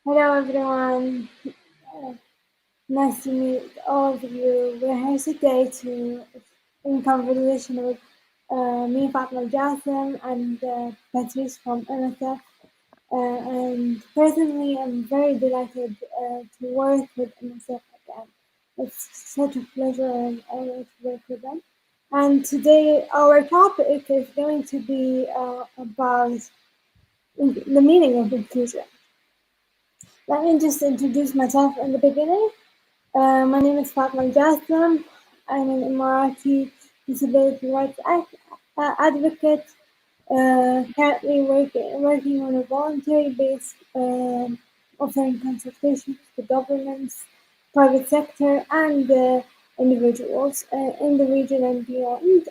Hello everyone, uh, nice to meet all of you. We're here today in conversation with me, Fatma Al Jassim, and Patrice from MSF. And personally, I'm very delighted to work with MSF again. It's such a pleasure and honor to work with them. And today, our topic is going to be about the meaning of inclusion. Let me just introduce myself in the beginning. My name is Fatma Al Jassim. I'm an Emirati disability rights advocate, currently working on a voluntary base, offering consultations to governments, private sector, and individuals in the region and beyond.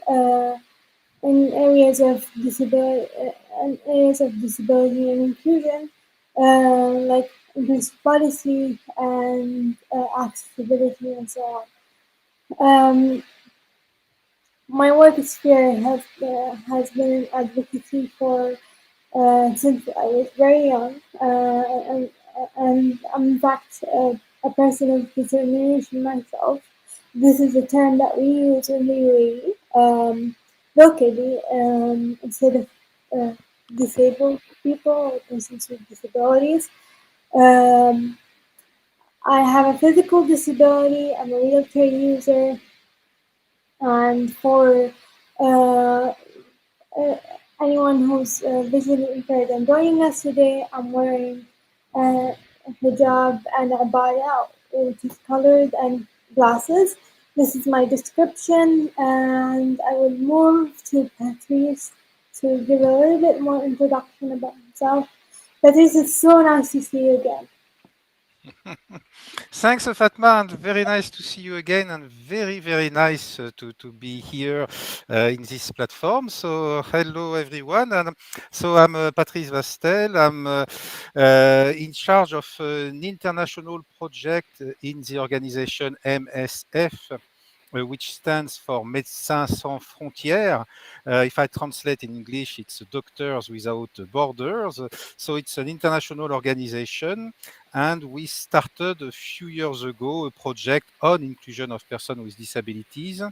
In areas of disability and inclusion, like inclusive policy and accessibility and so on. Um, my work sphere has been in advocacy for since I was very young, and I'm in fact a person of determination myself. This is a term that we use in the UAE locally instead of disabled people or persons with disabilities. Um, I have a physical disability. I'm a wheelchair user, and for uh, uh, anyone who's visually impaired and joining us today, I'm wearing a hijab and a abaya, which is colored, and glasses. This is my description, and I will move to Patrice to give a little bit more introduction about himself. Patrice, it's so nice to see you again. Thanks, Fatma, and very nice to see you again, and very, very nice to be here in this platform. So, hello everyone. And so, I'm Patrice Vastel. I'm in charge of an international project in the organization MSF, which stands for Médecins Sans Frontières. If I translate in English, it's Doctors Without Borders. So it's an international organization, and we started a few years ago a project on inclusion of persons with disabilities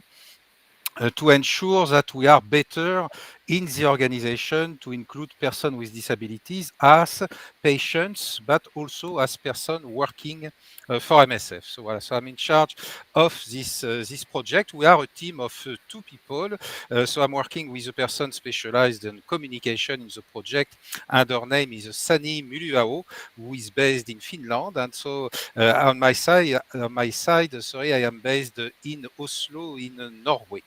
to ensure that we are better in the organization to include persons with disabilities as patients, but also as persons working for MSF. So I'm in charge of this project. We are a team of two people. So I'm working with a person specialized in communication in the project, and her name is Sani Muluao, who is based in Finland. And so on my side, I am based in Oslo, in Norway.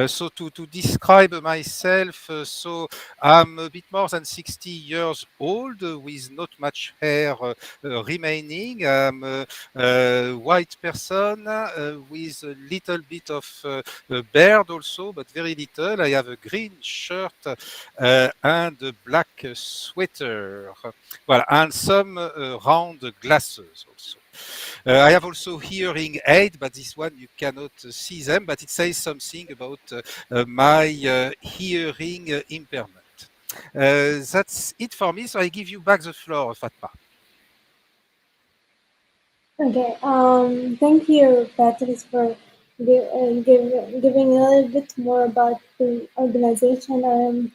So to describe myself, so I'm a bit more than 60 years old with not much hair remaining. I'm a white person with a little bit of beard also, but very little. I have a green shirt and a black sweater. Well, and some round glasses also. I have also hearing aid, but this one you cannot see them, but it says something about my hearing impairment. That's it for me. So I give you back the floor, Fatma. Okay, thank you, Patrice, for giving a little bit more about the organization. I'm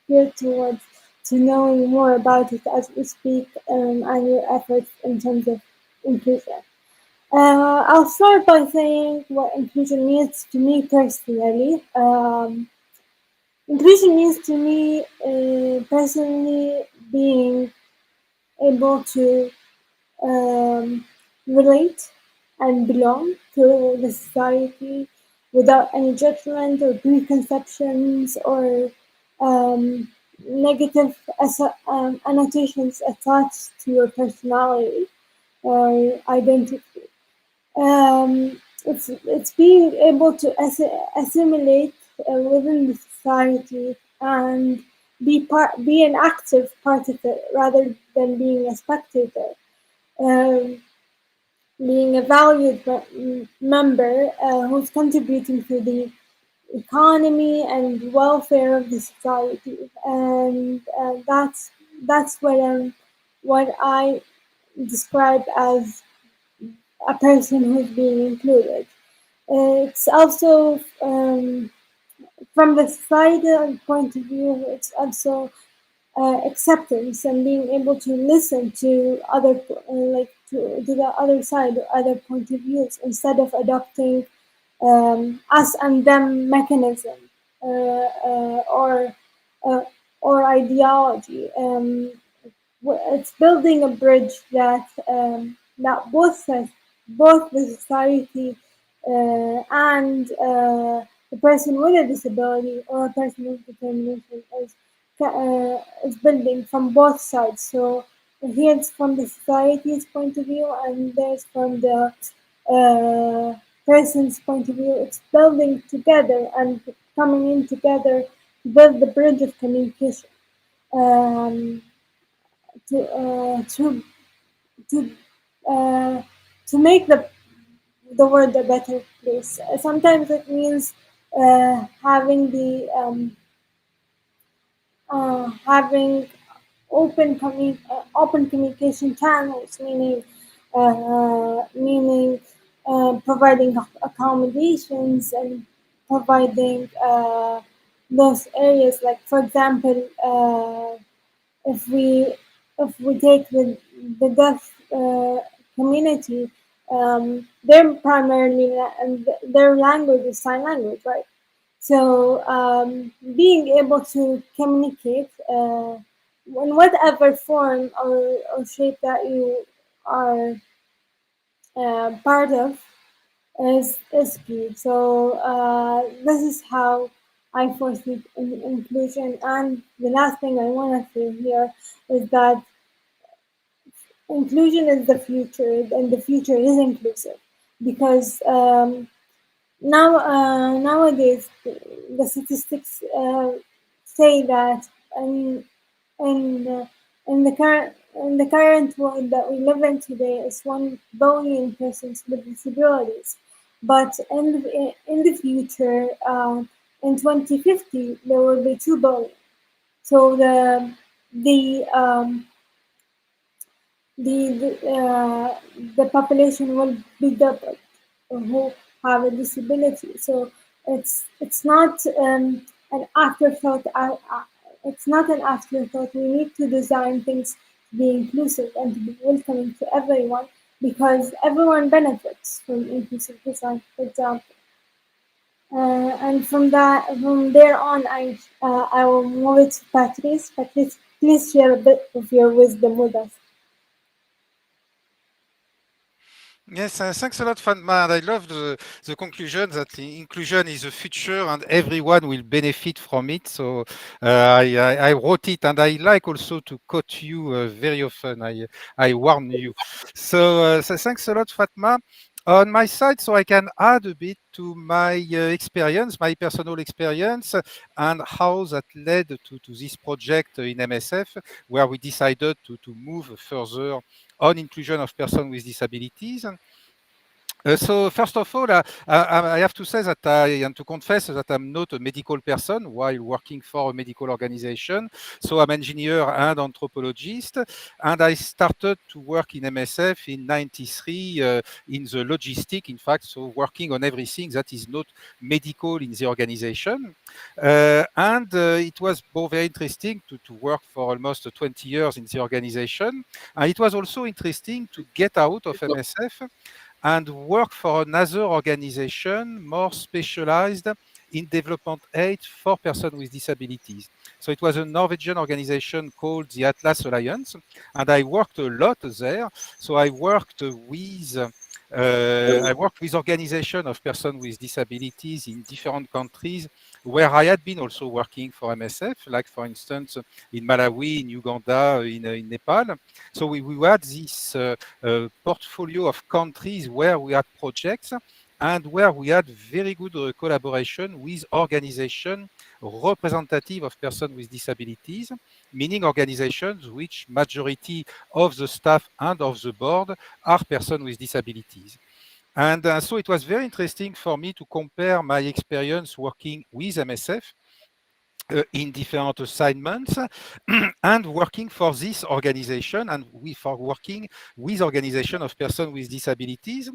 here towards to knowing more about it as we speak, and your efforts in terms of inclusion. I'll start by saying what inclusion means to me personally. Inclusion means to me personally being able to relate and belong to the society without any judgment or preconceptions or um, negative annotations attached to your personality or identity. It's being able to assimilate within the society and be an active part of it rather than being a spectator. Um, Being a valued member who's contributing to the economy and welfare of the society, and that's what I described as a person who's being included. It's also from the societal point of view, it's also acceptance and being able to listen to other to the other side or other point of views instead of adopting us and them mechanism uh, or ideology. It's building a bridge that both the society and the person with a disability or a person with determination is building from both sides. So here's from the society's point of view, and there's from the person's point of view. It's building together and coming in together to build the bridge of communication. Um, to uh, to to uh, to make the world a better place. Sometimes it means having the having open communication channels, meaning providing accommodations and providing those areas. Like for example, if we take the deaf community, their primarily and their language is sign language, right? So being able to communicate in whatever form or shape that you are part of is key. So this is how I foresee inclusion. And the last thing I want to say here is that inclusion is the future, and the future is inclusive because nowadays the statistics say that in in the, in the current world that we live in today is 1 billion persons with disabilities, but in the future, in 2050, there will be 2 billion. So the the population will be doubled who have a disability. So it's not an afterthought. It's not an afterthought. We need to design things to be inclusive and to be welcoming to everyone because everyone benefits from inclusive design, for example. And from there on, I will move it to Patrice. Patrice, please share a bit of your wisdom with us. Yes, thanks a lot, Fatma. And I love the conclusion that the inclusion is the future and everyone will benefit from it. So I wrote it, and I like also to quote you very often. I warn you. So thanks a lot, Fatma. On my side, so I can add a bit to my experience, my personal experience, and how that led to this project in MSF, where we decided to move further on inclusion of persons with disabilities. So first of all, I have to say that and to confess that I'm not a medical person while working for a medical organization. So I'm engineer and anthropologist, and I started to work in MSF in '93 in the logistic, in fact, so working on everything that is not medical in the organization. And it was both very interesting to work for almost 20 years in the organization, and it was also interesting to get out of MSF and work for another organization more specialized in development aid for persons with disabilities. So it was a Norwegian organization called the Atlas Alliance, and I worked a lot there. So I worked with organization of persons with disabilities in different countries where I had been also working for MSF, like for instance in Malawi, in Uganda, in Nepal. So we had this portfolio of countries where we had projects and where we had very good collaboration with organizations representative of persons with disabilities, meaning organizations which majority of the staff and of the board are persons with disabilities. And so it was very interesting for me to compare my experience working with MSF in different assignments and working for this organization and we for working with organization of persons with disabilities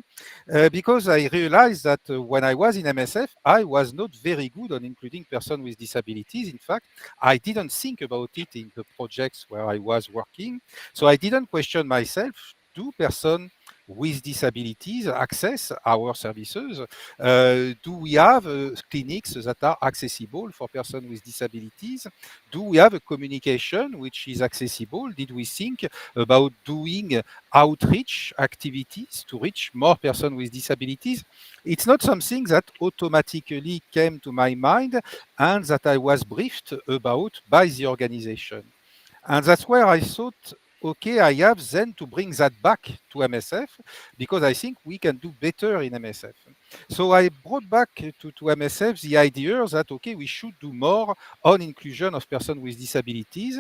because I realized that when I was in MSF, I was not very good on including persons with disabilities. In fact, I didn't think about it in the projects where I was working. So I didn't question myself, do persons with disabilities access our services? Do we have clinics that are accessible for persons with disabilities? Do we have a communication which is accessible? Did we think about doing outreach activities to reach more persons with disabilities? It's not something that automatically came to my mind and that I was briefed about by the organization. And that's where I thought, okay, I have then to bring that back to MSF because I think we can do better in MSF. So I brought back to MSF the idea that, okay, we should do more on inclusion of persons with disabilities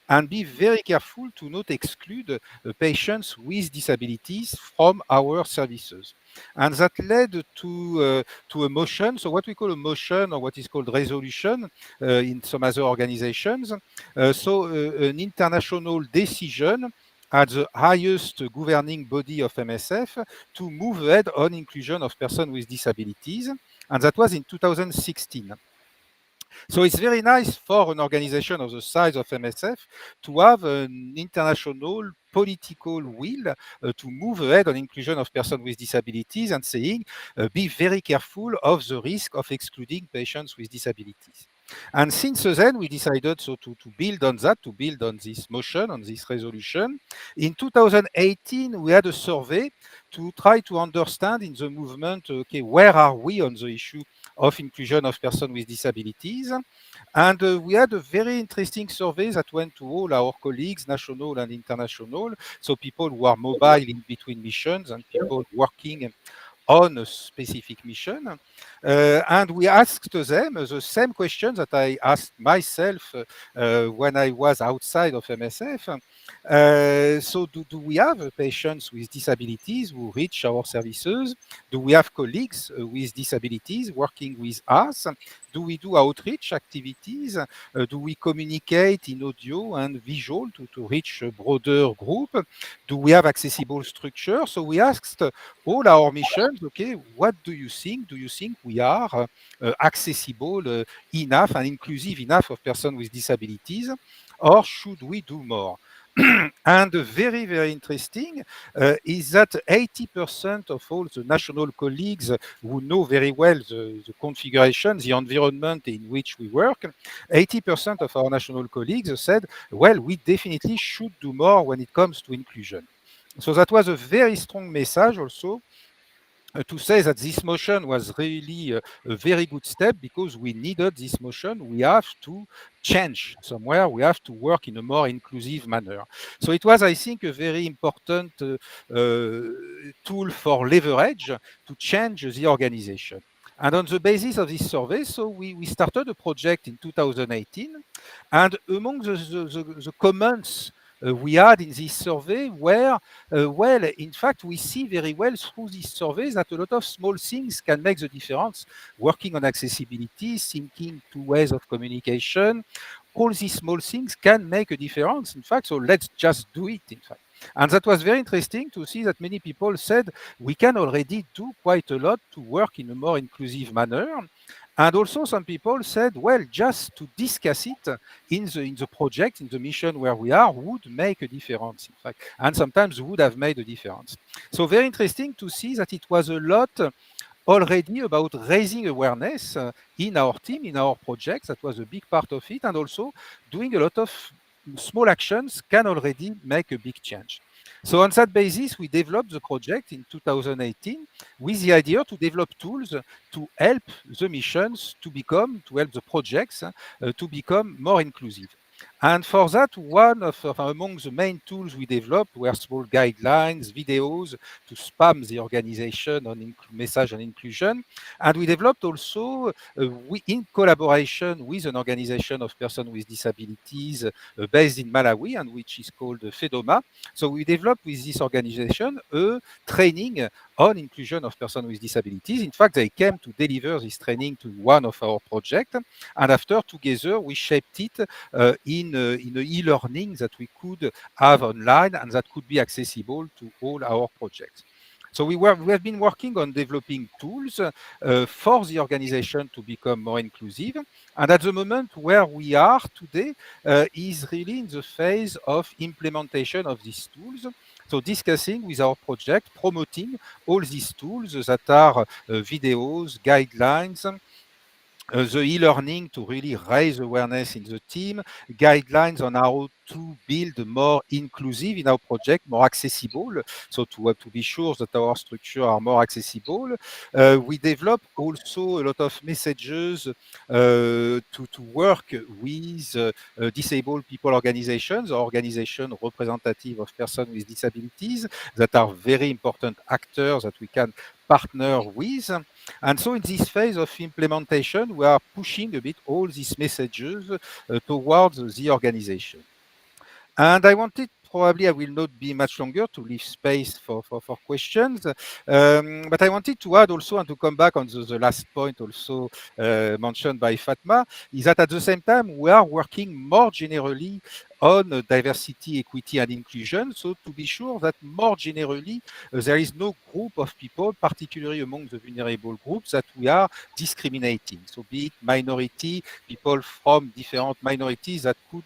and be very careful to not exclude patients with disabilities from our services. And that led to a motion. So what we call a motion or what is called resolution in some other organizations, an international decision at the highest governing body of MSF to move ahead on inclusion of persons with disabilities, and that was in 2016. So it's very nice for an organization of the size of MSF to have an international political will to move ahead on inclusion of persons with disabilities and saying, be very careful of the risk of excluding patients with disabilities. And since then, we decided to build on that, to build on this motion, on this resolution. In 2018, we had a survey to try to understand in the movement, okay, where are we on the issue of inclusion of persons with disabilities? And we had a very interesting survey that went to all our colleagues, national and international, so people who are mobile in between missions and people working on a specific mission. And we asked them the same question that I asked myself when I was outside of MSF. So do we have patients with disabilities who reach our services? Do we have colleagues with disabilities working with us? Do we do outreach activities? Do we communicate in audio and visual to reach a broader group? Do we have accessible structure? So we asked all our missions, okay, what do you think? Do you think we are accessible enough and inclusive enough of persons with disabilities, or should we do more? And very, very interesting is that 80% of all the national colleagues who know very well the configuration, the environment in which we work, 80% of our national colleagues said, well, we definitely should do more when it comes to inclusion. So that was a very strong message also to say that this motion was really a very good step because we needed this motion. We have to change somewhere. We have to work in a more inclusive manner. So it was, I think, a very important tool for leverage to change the organization. And on the basis of this survey, so we started a project in 2018. And among the comments we had in this survey were, well, in fact, we see very well through these surveys that a lot of small things can make the difference. Working on accessibility, thinking two ways of communication, all these small things can make a difference, in fact. So let's just do it, in fact. And that was very interesting to see that many people said we can already do quite a lot to work in a more inclusive manner. And also some people said, well, just to discuss it in the project, in the mission where we are, would make a difference, in fact, and sometimes would have made a difference. So very interesting to see that it was a lot already about raising awareness in our team, in our projects. That was a big part of it, and also doing a lot of small actions can already make a big change. So on that basis, we developed the project in 2018 with the idea to develop tools to help the missions to help the projects to become more inclusive. And for that, one of among the main tools we developed were small guidelines, videos to spam the organization on message and inclusion. And we developed also, in collaboration with an organization of persons with disabilities based in Malawi, and which is called FEDOMA. So we developed with this organization a training on inclusion of persons with disabilities. In fact, they came to deliver this training to one of our projects. And after, together, we shaped it in an e-learning that we could have online and that could be accessible to all our projects. So we have been working on developing tools for the organization to become more inclusive. And at the moment where we are today is really in the phase of implementation of these tools. So discussing with our project, promoting all these tools that are videos, guidelines, the e-learning to really raise awareness in the team, guidelines on how to build more inclusive in our project, more accessible. So to be sure that our structure are more accessible. We develop also a lot of messages to work with disabled people organizations or organizations representative of persons with disabilities that are very important actors that we can partner with. And so in this phase of implementation, we are pushing a bit all these messages towards the organization. And I wanted, probably I will not be much longer to leave space for questions, but I wanted to add also and to come back on the last point also mentioned by Fatma, is that at the same time we are working more generally on diversity, equity and inclusion. So to be sure that more generally there is no group of people, particularly among the vulnerable groups, that we are discriminating. So be it minority, people from different minorities that could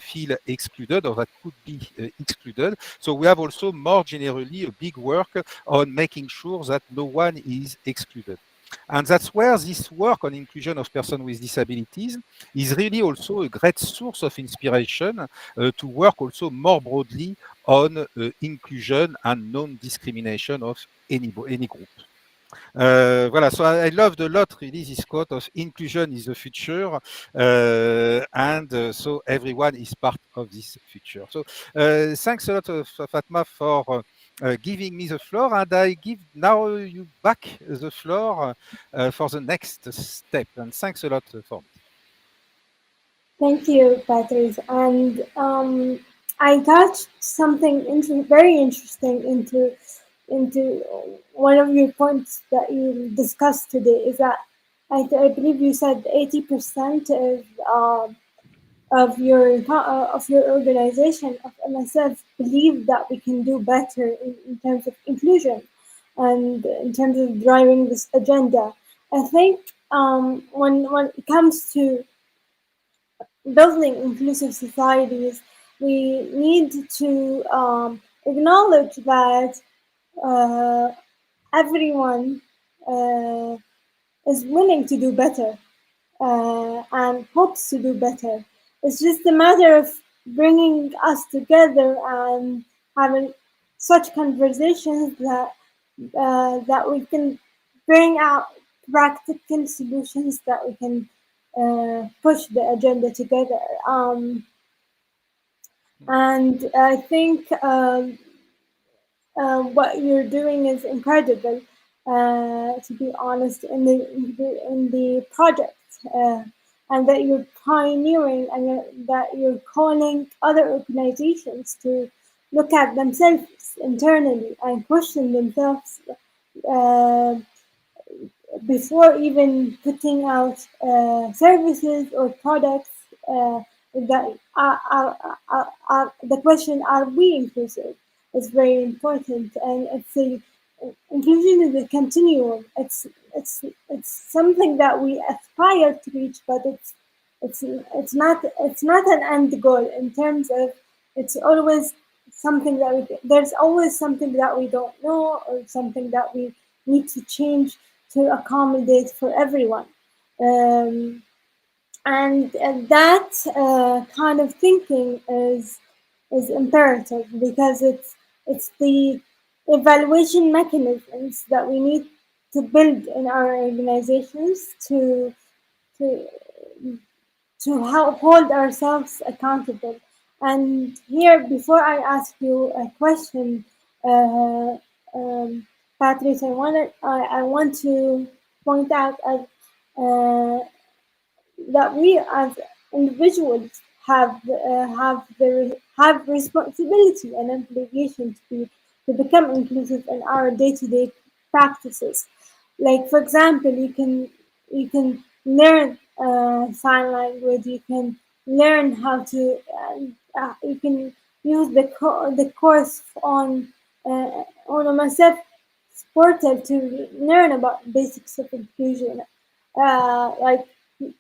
feel excluded or that could be excluded. So we have also more generally a big work on making sure that no one is excluded. And that's where this work on inclusion of persons with disabilities is really also a great source of inspiration to work also more broadly on inclusion and non-discrimination of any group. Voilà, so I loved a lot really this quote of inclusion is the future, and so everyone is part of this future. So thanks a lot, Fatma, for giving me the floor, and I give now you back the floor for the next step. And thanks a lot for me. Thank you, Patrice. And I touched something very interesting into one of your points that you discussed today. Is that I believe you said 80% of your organization of MSF believe that we can do better in terms of inclusion and in terms of driving this agenda. I think when it comes to building inclusive societies, we need to acknowledge that uh, everyone uh, is willing to do better and hopes to do better. It's just a matter of bringing us together and having such conversations that we can bring out practical solutions that we can push the agenda together. And I think what you're doing is incredible. To be honest, in the project, and that you're pioneering, and that you're calling other organizations to look at themselves internally and question themselves uh, before even putting out services or products that the question, are we inclusive, is very important. And it's a inclusion is a continuum. It's something that we aspire to reach, but it's not an end goal in terms of, it's always something that there's always something that we don't know, or something that we need to change to accommodate for everyone. Um, and that kind of thinking is imperative, because it's the evaluation mechanisms that we need to build in our organizations to hold ourselves accountable. And here, before I ask you a question, uh, um, Patrice, I want to point out uh, that we as individuals have responsibility and obligation to become inclusive in our day-to-day practices. Like for example, you can learn sign language. You can learn how to you can use the course on a myself portal to learn about basics of inclusion. Like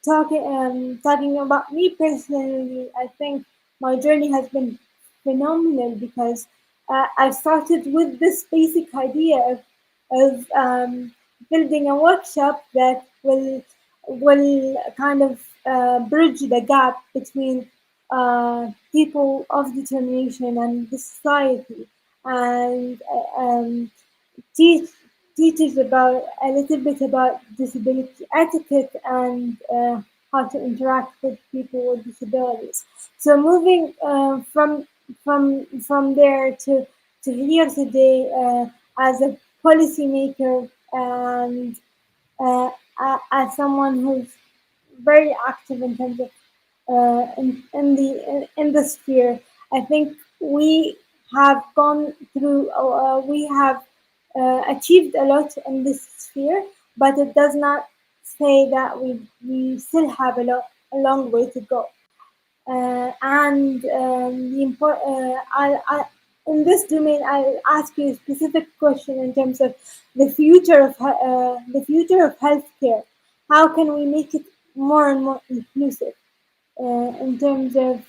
talking about me personally, I think my journey has been phenomenal because I started with this basic idea of building a workshop that will kind of bridge the gap between people of determination and the society, and teach teaches about a little bit about disability etiquette and how to interact with people with disabilities. So moving from there to here today as a policymaker and as someone who's very active in terms of in the sphere. I think we have gone through, we have achieved a lot in this sphere, but it does not say that we still have a long way to go. And in this domain, I'll ask you a specific question in terms of the future of healthcare. How can we make it more and more inclusive in terms of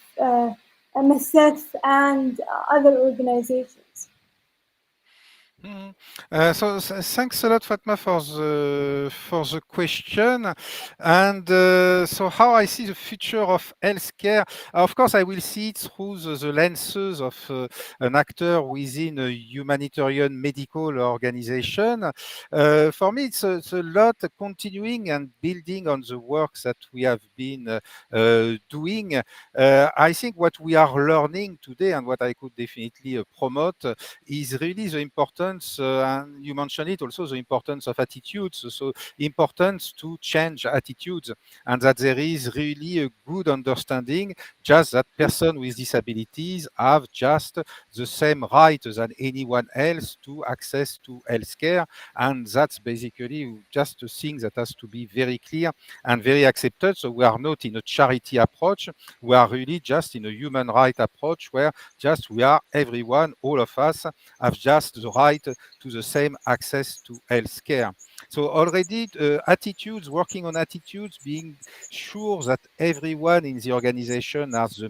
MSF and other organizations? Mhm. Thanks a lot, Fatma, for the question. And so, how I see the future of healthcare? Of course, I will see it through the lenses of an actor within a humanitarian medical organization. For me, it's a lot continuing and building on the work that we have been doing. I think what we are learning today and what I could definitely promote is really the importance, and you mentioned it also, the importance of attitudes. So importance to change attitudes, and that there is really a good understanding, just that person with disabilities have just the same right than anyone else to access to healthcare, and that's basically just a thing that has to be very clear and very accepted. So we are not in a charity approach, we are really just in a human right approach where just we are everyone, all of us have just the right to the same access to healthcare. So already attitudes, working on attitudes, being sure that everyone in the organization has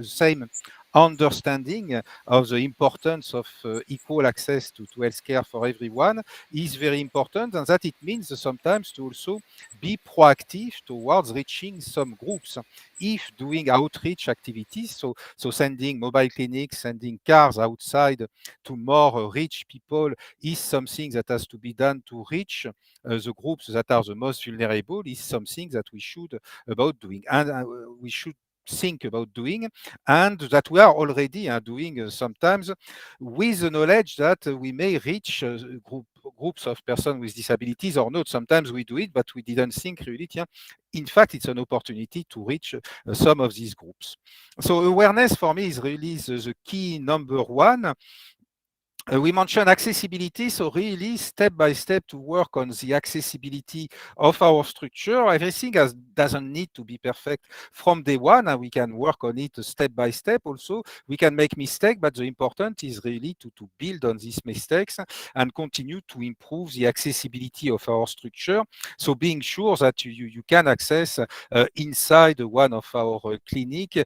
same understanding of the importance of equal access to healthcare for everyone is very important, and that it means sometimes to also be proactive towards reaching some groups. If doing outreach activities, so sending mobile clinics, sending cars outside to more rich people is something that has to be done to reach the groups that are the most vulnerable, is something that we should about doing, and we should think about doing, and that we are already doing sometimes with the knowledge that we may reach groups of persons with disabilities or not. Sometimes we do it, but we didn't think really, yeah, in fact, it's an opportunity to reach some of these groups. So awareness for me is really the key number one. We mentioned accessibility, so really step by step to work on the accessibility of our structure. Everything doesn't need to be perfect from day one, and we can work on it step by step. Also, we can make mistakes, but the important is really to build on these mistakes and continue to improve the accessibility of our structure. So being sure that you can access inside one of our clinic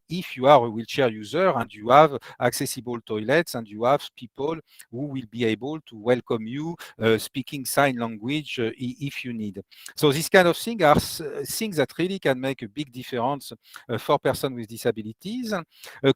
if you are a wheelchair user and you have accessible toilets and you have people people who will be able to welcome you speaking sign language if you need. So this kind of thing are things that really can make a big difference for persons with disabilities.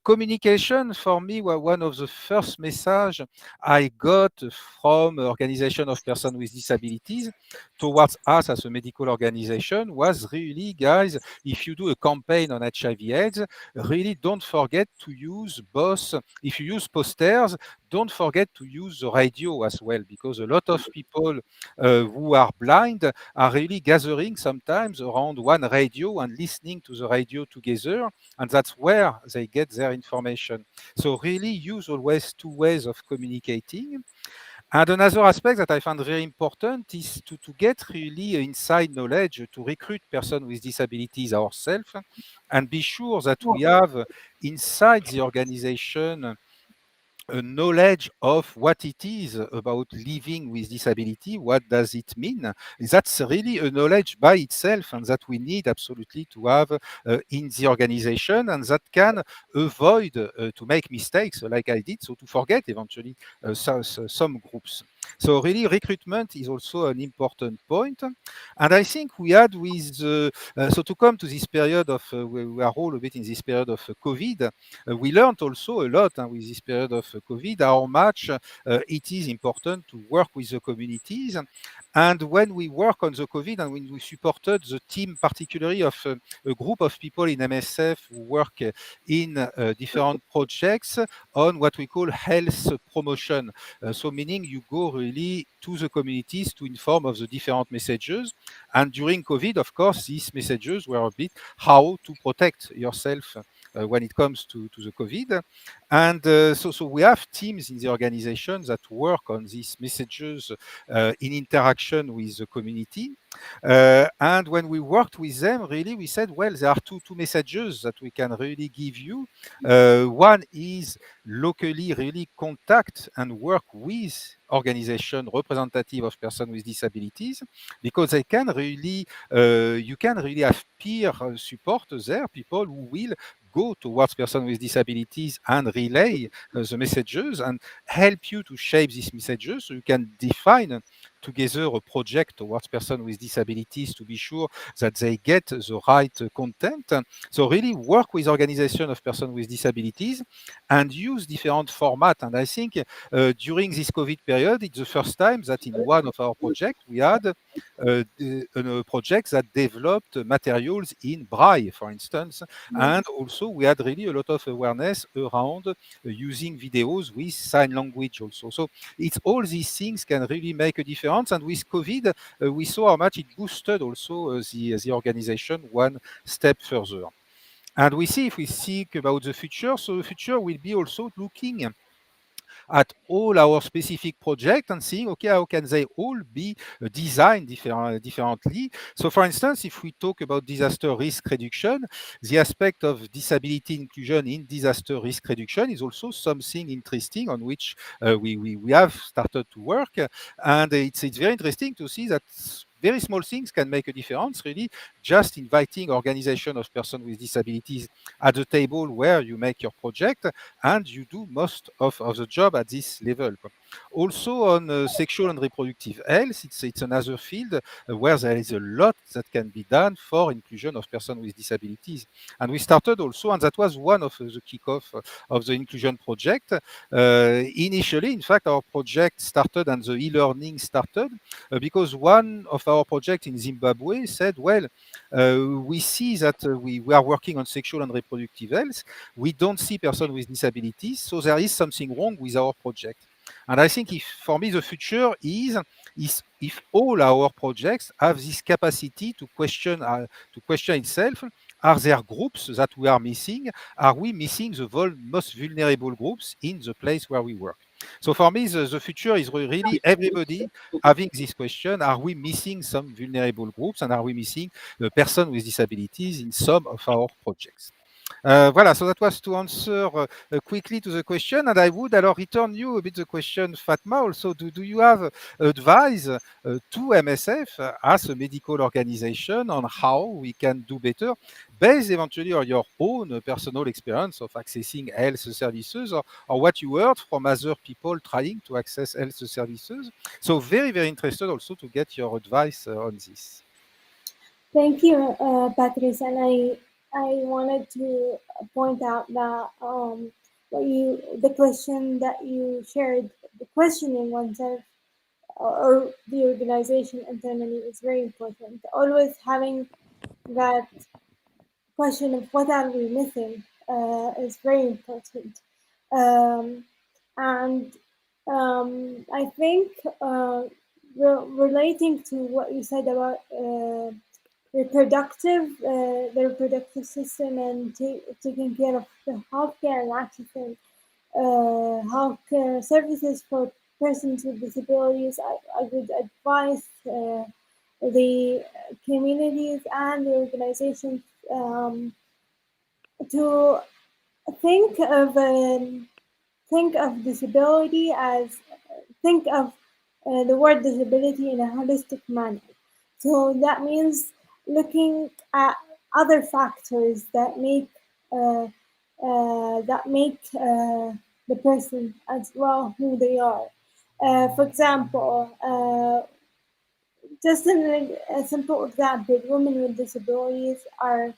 Communication for me was one of the first message I got from organization of persons with disabilities towards us as a medical organization was really, guys, if you do a campaign on HIV/AIDS, really don't forget to use both. If you use posters, don't forget to use the radio as well, because a lot of people who are blind are really gathering sometimes around one radio and listening to the radio together, and that's where they get their information. So really use always two ways of communicating. And another aspect that I find very important is to get really inside knowledge to recruit persons with disabilities ourselves and be sure that we have inside the organization a knowledge of what it is about living with disability, what does it mean? That's really a knowledge by itself, and that we need absolutely to have in the organization, and that can avoid to make mistakes like I did, so to forget eventually some groups. So really recruitment is also an important point. And I think we had with, so to come to this period of, we are all a bit in this period of COVID, we learned also a lot with this period of COVID how much it is important to work with the communities. And when we work on the COVID and when we supported the team, particularly of a group of people in MSF who work in different projects on what we call health promotion. So meaning you go really to the communities to inform of the different messages. And during COVID, of course, these messages were a bit how to protect yourself when it comes to the COVID. And so we have teams in the organization that work on these messages in interaction with the community. And when we worked with them, really, we said, well, there are two messages that we can really give you. One is locally really contact and work with organization representative of persons with disabilities, because they can really, you can really have peer support there, people who will go towards persons with disabilities and relay the messages and help you to shape these messages so you can define together a project towards persons with disabilities to be sure that they get the right content. So really work with organization of persons with disabilities and use different formats. And I think during this COVID period, it's the first time that in one of our projects we had a project that developed materials in Braille, for instance. And also we had really a lot of awareness around using videos with sign language also. So it's all these things can really make a difference. And with COVID, we saw how much it boosted also the organization one step further. And we see if we think about the future, so the future will be also looking at all our specific projects and seeing, okay, how can they all be designed differently. So for instance, if we talk about disaster risk reduction, the aspect of disability inclusion in disaster risk reduction is also something interesting on which we have started to work. And it's very interesting to see that very small things can make a difference, really. Just inviting organization of persons with disabilities at the table where you make your project, and you do most of the job at this level. Also on sexual and reproductive health, it's another field where there is a lot that can be done for inclusion of persons with disabilities. And we started also, and that was one of the kickoff of the inclusion project. Initially, in fact, our project started and the e-learning started because one of our projects in Zimbabwe said, well, we see that we are working on sexual and reproductive health. We don't see persons with disabilities, so there is something wrong with our project. And I think if, for me, the future is if all our projects have this capacity to question itself. Are there groups that we are missing? Are we missing the most vulnerable groups in the place where we work? So for me, the future is really everybody having this question: are we missing some vulnerable groups, and are we missing persons with disabilities in some of our projects? Voilà, so that was to answer quickly to the question, and I would alors return you a bit the question, Fatma. Also, do you have advice to MSF as a medical organization on how we can do better, based eventually on your own personal experience of accessing health services, or what you heard from other people trying to access health services? So very, very interested also to get your advice on this. Thank you, Patrice. And I wanted to point out that the question that you shared, the questioning oneself or the organization internally is very important. Always having that question of what are we missing is very important. Um, and I think relating to what you said about the reproductive system and taking care of the healthcare and accessing healthcare services for persons with disabilities, I would advise the communities and the organizations to think of think of disability as think of the word disability in a holistic manner. So that means looking at other factors that make the person as well who they are. For example, just a simple example, women with disabilities are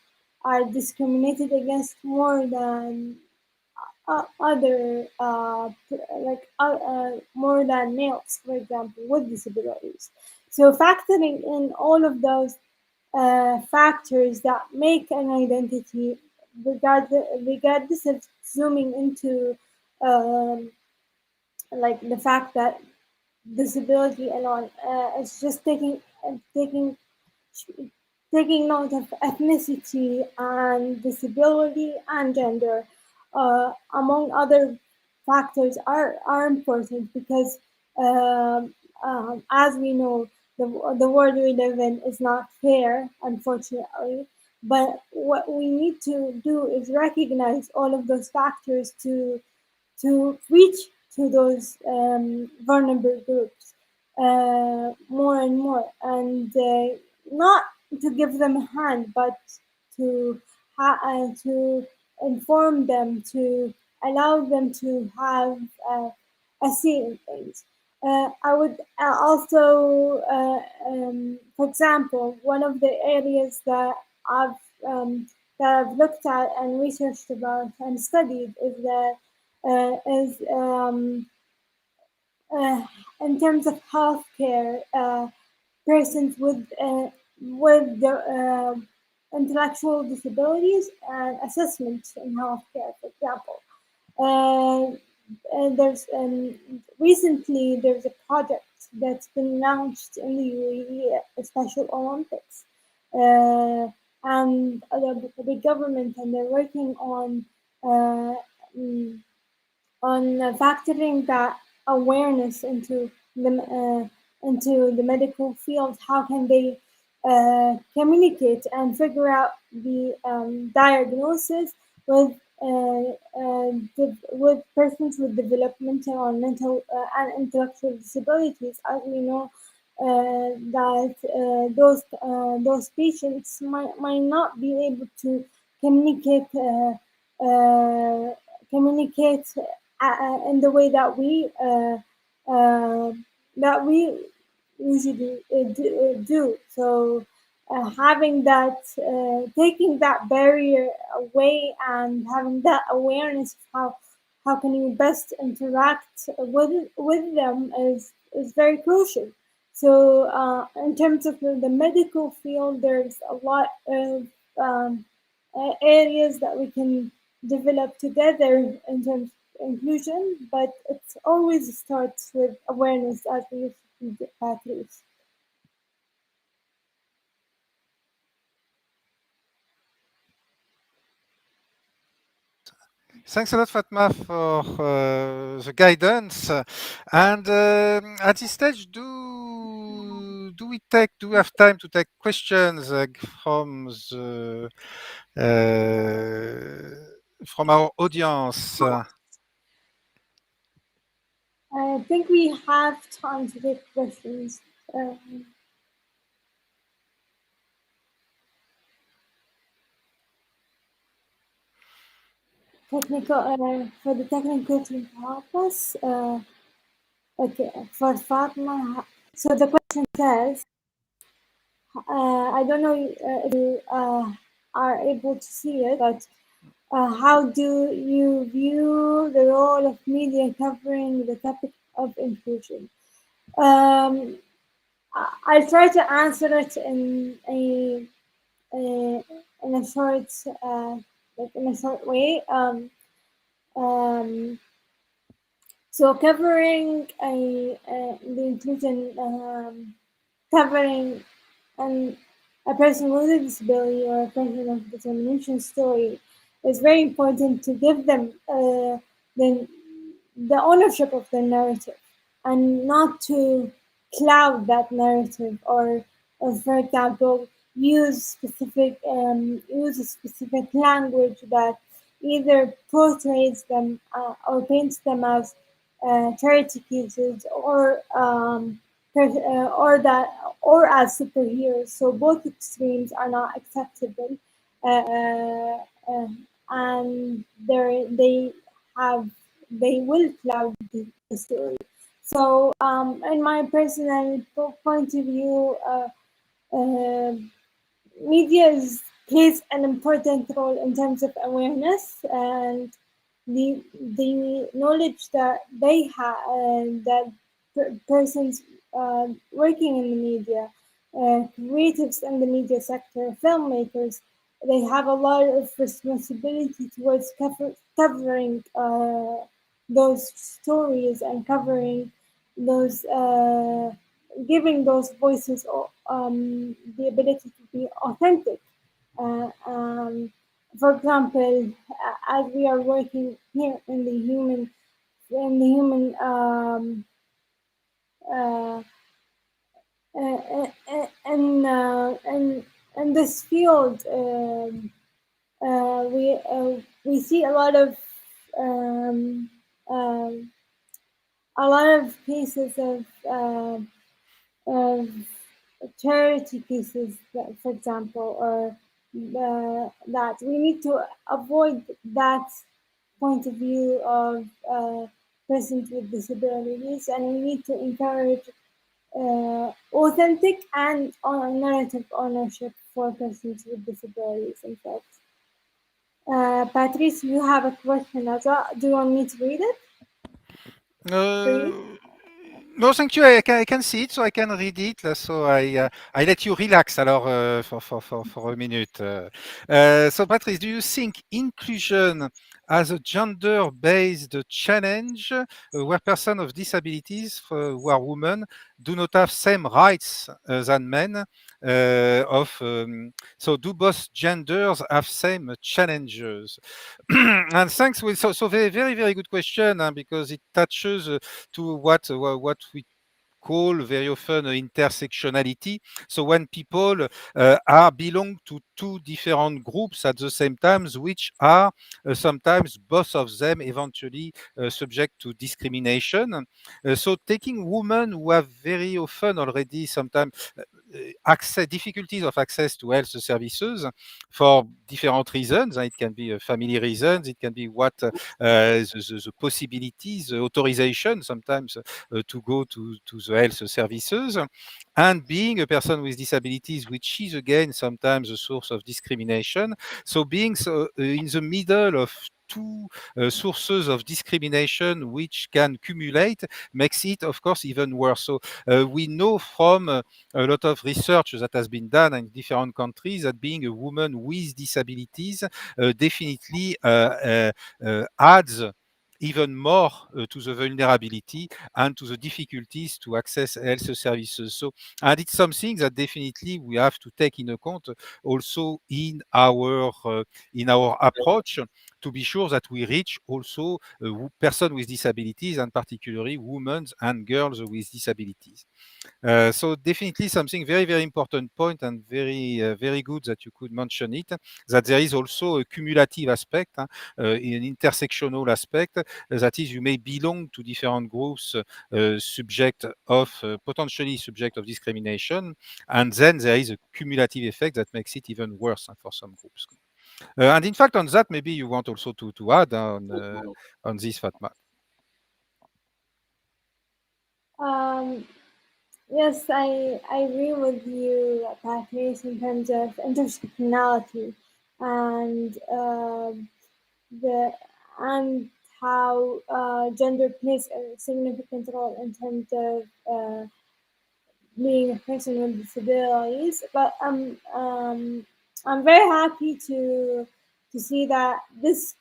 discriminated against more than other more than males, for example, with disabilities. So factoring in all of those factors that make an identity, regardless of zooming into um, like the fact that disability alone is just taking note of ethnicity and disability and gender, among other factors, are important because, as we know, the world we live in is not fair, unfortunately. But what we need to do is recognize all of those factors to reach to those vulnerable groups more and more, and not to give them a hand, but to inform them, to allow them to have a say in things. I would for example, one of the areas I've um, that I've looked at and researched about and studied is uh, in terms of healthcare, persons with the intellectual disabilities and assessment in healthcare, for example. Uh, and there's recently there's a project that's been launched in the UAE, a Special Olympics, uh, and the government, and they're working uh, mm, on factoring that awareness into the medical field. How can they communicate and figure out the diagnosis with with persons with developmental or mental and intellectual disabilities? As we know, that those patients might not be able to communicate uh, communicate in the way uh, that we usually do. So having that, taking that barrier away, and having that awareness of how can you best interact with them is very crucial. So in terms of the medical field, there's a lot of areas that we can develop together in terms of inclusion, but it always starts with awareness, as we used Patrice. Thanks a lot, Fatma, for the guidance. And at this stage, do we have time to take questions from from our audience? I think we have time to take questions. Um, technical for the technical team to help us. Okay, for Fatma. So the question says, I don't know if you are able to see it, but how do you view the role of media covering the topic of inclusion? Um, I'll try to answer it uh, in a short, in a short way. Um, so covering the inclusion, covering and a person with a disability or a person of determination story, it's very important to give them the, the ownership of the narrative and not to cloud that narrative or for example, use a specific language that either portrays them or paints them as charity cases or that or as superheroes. So both extremes are not acceptable, and they have they will cloud the story. So, in my personal point of view, uh, media plays an important role in terms of awareness and the knowledge that they have that persons working in the media, creatives in the media sector, filmmakers, they have a lot of responsibility towards covering those stories and covering those giving those voices the ability to be authentic. Uh, um, for example, as we are working here in the human uh, in this field, we see um, um, a lot of cases of charity cases, for example, or that we need to avoid that point of view of persons with disabilities, and we need to encourage authentic and narrative ownership for persons with disabilities. In fact, Patrice, you have a question as well. Do you want me to read it for you? Uh, no, thank you. I can see it, so I can read it. So I let you relax alors for a minute. So Patrice, do you think inclusion as a gender-based challenge where persons of disabilities who are women do not have same rights than men? So do both genders have same challenges? And thanks. So very good question because it touches to what we call very often intersectionality. So when people are belong to two different groups at the same time, which are sometimes both of them eventually subject to discrimination. So taking women who have very often already sometimes access difficulties of access to health services for different reasons. It can be family reasons. It can be what the possibilities, the authorization sometimes to go to the health services. And being a person with disabilities, which is again sometimes a source of discrimination. So being in the middle of two sources of discrimination which can accumulate makes it, of course, even worse. So we know from a lot of research that has been done in different countries that being a woman with disabilities definitely adds even more to the vulnerability and to the difficulties to access health services. So, and it's something that definitely we have to take in account also in our approach to be sure that we reach also persons with disabilities, and particularly women and girls with disabilities. So definitely something very, very important point, and very, very good that you could mention it, that there is also a cumulative aspect, an intersectional aspect, that is, you may belong to different groups, subject of potentially subject of discrimination, and then there is a cumulative effect that makes it even worse for some groups. And in fact, on that, maybe you want also to add on this, Fatma. Um, yes, I agree with you, Patrice, in terms of intersectionality and the and how gender plays a significant role in terms of being a person with disabilities. But I'm very happy to see that this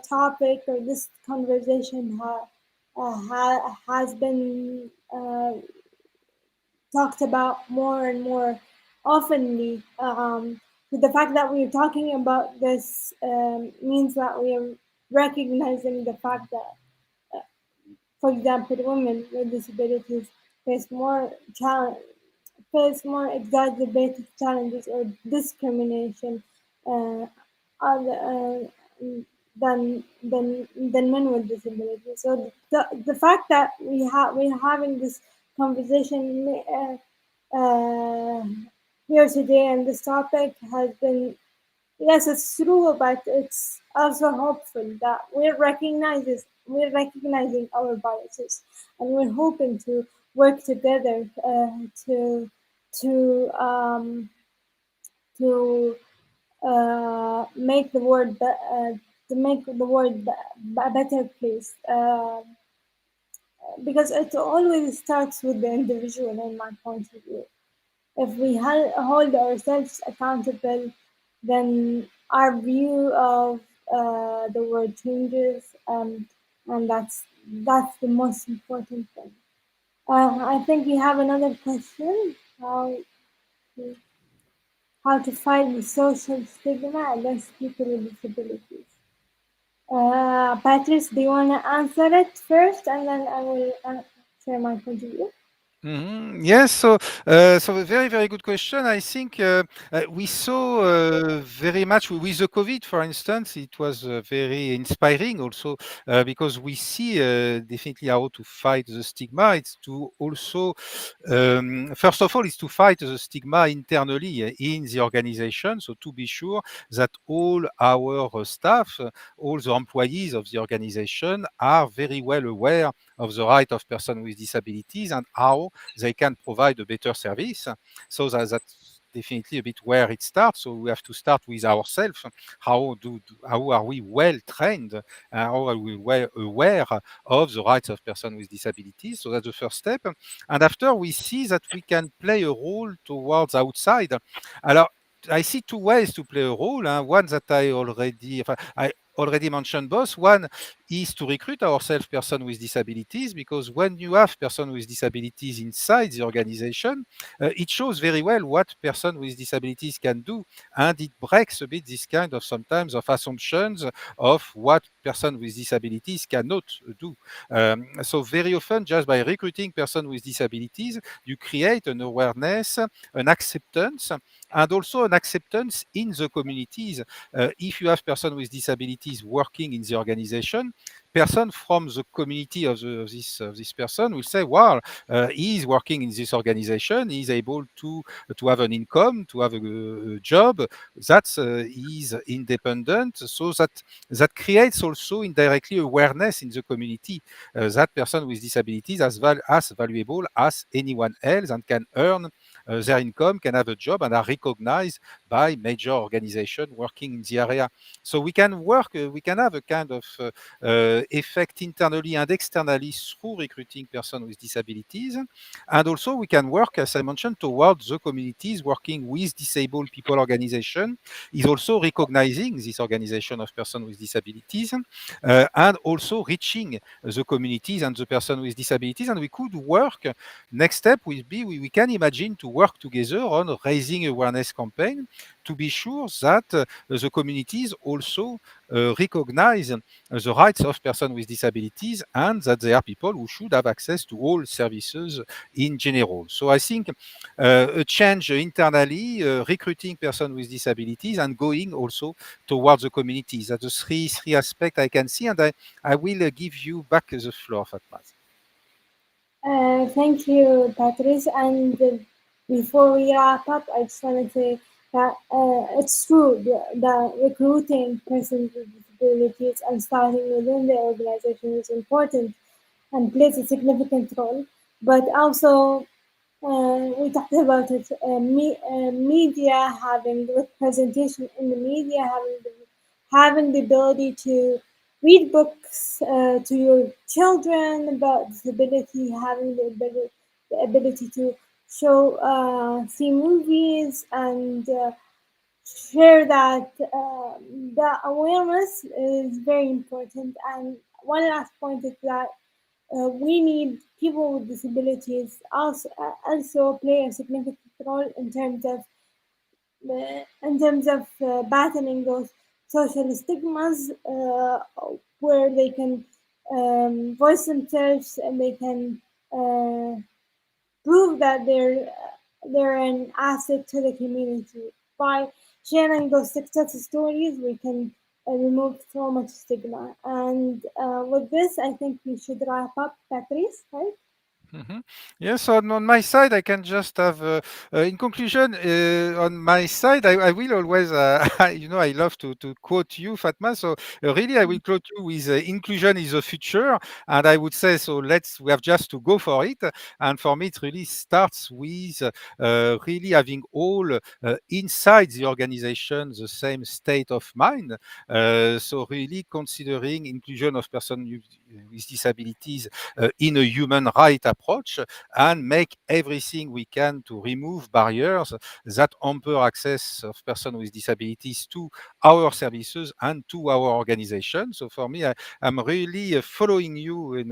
topic or this conversation has been talked about more and more oftenly. So the fact that we're talking about this means that we are recognizing the fact that, for example, women with disabilities face more challenge, face more exacerbated challenges or discrimination uh, than men with disabilities. So the fact that we're having this conversation here today and this topic has been, yes, it's true, but it's also hopeful that we're recognizing our biases, and we're hoping to work together to to make the world to make the world a better place. Because it always starts with the individual, in my point of view. If we hold ourselves accountable, then our view of the world changes, and that's the most important thing. I think we have another question: to, how to fight the social stigma against people with disabilities. Patrice, do you want to answer it first, and then I will share my point of view? Yes, so a very, very good question. I think we saw very much with the COVID, for instance, it was very inspiring also because we see definitely how to fight the stigma. It's to also, first of all, it's to fight the stigma internally in the organization. So to be sure that all our staff, all the employees of the organization are very well aware of the right of persons with disabilities and how they can provide a better service. So that's definitely a bit where it starts. So we have to start with ourselves. How are we well trained? How are we well aware of the rights of persons with disabilities? So that's the first step. And after we see that we can play a role towards outside. Alors, I see two ways to play a role. One that I already mentioned both. One is to recruit ourselves persons with disabilities, because when you have persons with disabilities inside the organization, it shows very well what persons with disabilities can do, and it breaks a bit this kind of sometimes of assumptions of what persons with disabilities cannot do. So very often, just by recruiting persons with disabilities, you create an awareness, an acceptance, and also an acceptance in the communities. If you have persons with disabilities working in the organization, person from the community of this person will say, "Well, he is working in this organization. He is able to have an income, to have a job. That's he is independent." So that creates also indirectly awareness in the community that person with disabilities as valuable as anyone else and can earn their income, can have a job, and are recognized by major organizations working in the area. So we can work, we can have a kind of effect internally and externally through recruiting persons with disabilities. And also we can work, as I mentioned, towards the communities working with disabled people organization is also recognizing this organization of persons with disabilities and also reaching the communities and the person with disabilities. And we could work, next step will be we can imagine to work together on raising awareness campaign to be sure that the communities also recognize the rights of persons with disabilities and that they are people who should have access to all services in general. So I think a change internally, recruiting persons with disabilities and going also towards the communities. That's the three aspects I can see, and I will give you back the floor, Fatma. Thank you, Patrice. And before we wrap up, I just want to say that it's true that recruiting persons with disabilities and starting within the organization is important and plays a significant role. But also, we talked about it. Media having representation in the media, having the ability to read books to your children about disability, having the ability to see movies and share that the awareness is very important. And one last point is that we need people with disabilities also play a significant role in terms of battling those social stigmas, where they can voice themselves and they can uh, prove that they're an asset to the community. By sharing those success stories, we can remove so much stigma. And with this, I think we should wrap up, Patrice, right? Mhm. Yes, on my side, I can just have, in conclusion, on my side, I will always, I love to quote you, Fatma. So really, I will quote you with inclusion is the future. And I would say, so we have just to go for it. And for me, it really starts with really having all inside the organization the same state of mind. So really considering inclusion of persons with disabilities in a human right approach and make everything we can to remove barriers that hamper access of persons with disabilities to our services and to our organization. So for me, I'm really following you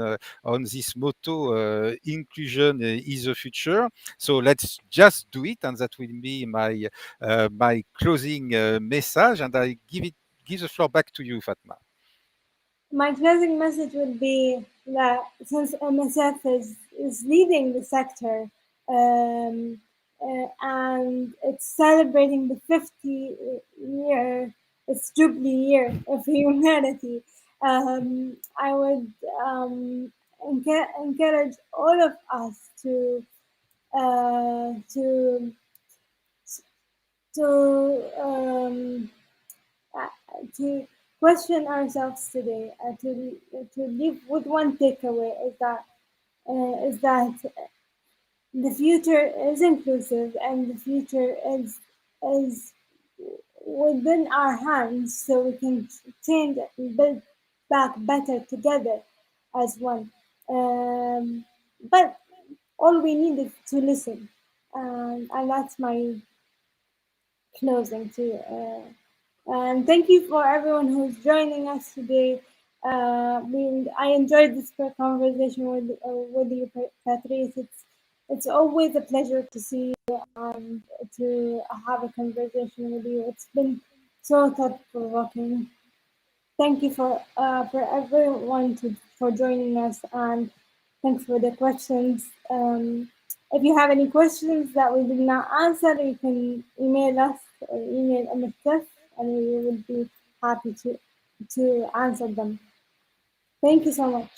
on this motto, inclusion is the future. So let's just do it, and that will be my closing message. And I give the floor back to you, Fatma. My closing message would be that since MSF is leading the sector and it's celebrating the 50 year, its Jubilee year of humanity, I would encourage all of us uh, to to uh, to question ourselves today, to live with one takeaway is that the future is inclusive and the future is within our hands, so we can change and build back better together as one. But all we need is to listen, and that's my closing to and thank you for everyone who's joining us today. I enjoyed this conversation with you, Patrice. It's always a pleasure to see you and to have a conversation with you. It's been so thought provoking. Thank you for everyone for joining us, and thanks for the questions. If you have any questions that we did not answer, you can email us or email MSF, and we will be happy to answer them. Thank you so much.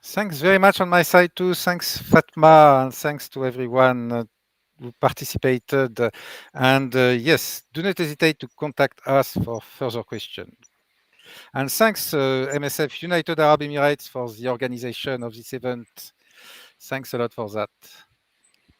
Thanks very much on my side too. Thanks, Fatma, and thanks to everyone who participated. And yes, do not hesitate to contact us for further questions. And thanks, MSF United Arab Emirates, for the organization of this event. Thanks a lot for that.